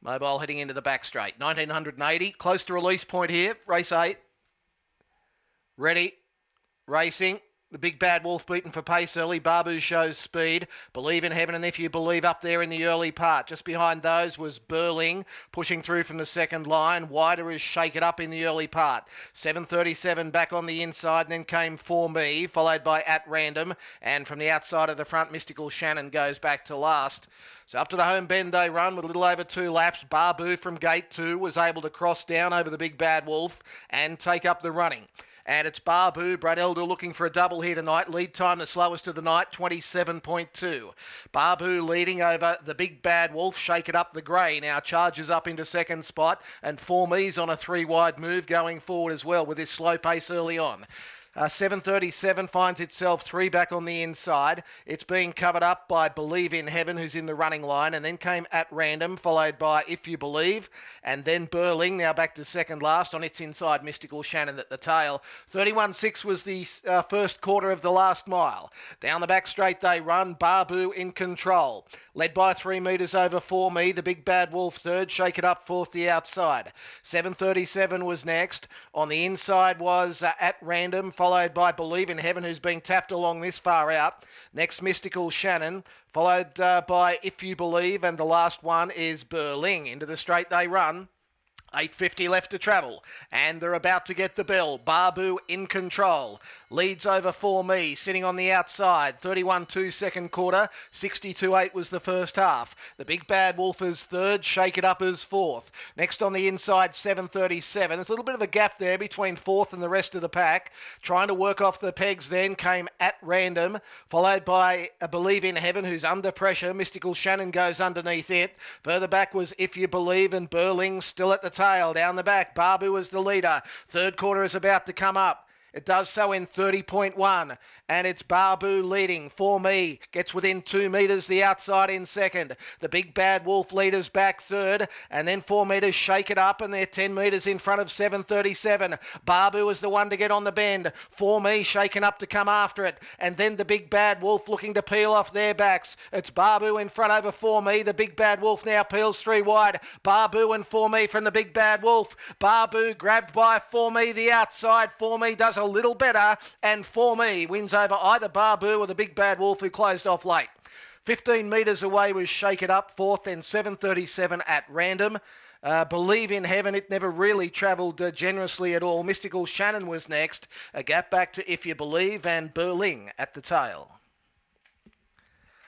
Mobile heading into the back straight. 1980, close to release point here. Race 8. Ready. Racing. The Big Bad Wolf beaten for pace early. Babu shows speed. Believe in Heaven and If You Believe up there in the early part. Just behind those was Burling pushing through from the second line. Wider is Shake It Up in the early part. 7:37 back on the inside, and then came For Me, followed by At Random. And from the outside of the front, Mystical Shannon goes back to last. So up to the home bend they run with a little over 2 laps. Babu from gate 2 was able to cross down over the Big Bad Wolf and take up the running. And it's Babu, Brad Elder looking for a double here tonight. Lead time the slowest of the night, 27.2. Babu leading over the Big Bad Wolf. Shake It Up the grey now charges up into second spot. And For Me's on a 3-wide move going forward as well with this slow pace early on. 7:37 finds itself 3 back on the inside. It's being covered up by Believe in Heaven, who's in the running line, and then came At Random, followed by If You Believe, and then Burling, now back to second last on its inside, Mystical Shannon at the tail. 31.6 was the first quarter of the last mile. Down the back straight they run, Babu in control. Led by 3 metres over For Me, the Big Bad Wolf third, Shake It Up fourth the outside. 7:37 was next. On the inside was At Random, followed by Believe in Heaven, who's being tapped along this far out. Next, Mystical Shannon, followed by If You Believe, and the last one is Burling. Into the straight they run. 8:50 left to travel, and they're about to get the bell. Babu in control. Leads over For Me, sitting on the outside. 31.2 second quarter, 62.8 was the first half. The Big Bad Wolf is third, Shake It Up is fourth. Next on the inside, 7:37. There's a little bit of a gap there between fourth and the rest of the pack. Trying to work off the pegs then came At Random, followed by Believe in Heaven, who's under pressure. Mystical Shannon goes underneath it. Further back was If You Believe, and Burling still at the tail. Down the back, Babu is the leader. Third quarter is about to come up. It does so in 30.1, and it's Babu leading. For Me gets within 2 metres the outside in second. The Big Bad Wolf leaders back third, and then 4 metres Shake It Up, and they're 10 metres in front of 7:37. Babu is the one to get on the bend. For Me shaking up to come after it, and then the Big Bad Wolf looking to peel off their backs. It's Babu in front over For Me. The Big Bad Wolf now peels 3 wide. Babu and For Me from the Big Bad Wolf. Babu grabbed by For Me the outside. For Me does a little better, and For Me wins over either Babu or the Big Bad Wolf, who closed off late. 15 metres away was Shake It Up fourth, then 7:37 At Random. Believe in Heaven, it never really travelled generously at all. Mystical Shannon was next. A gap back to If You Believe, and Burling at the tail.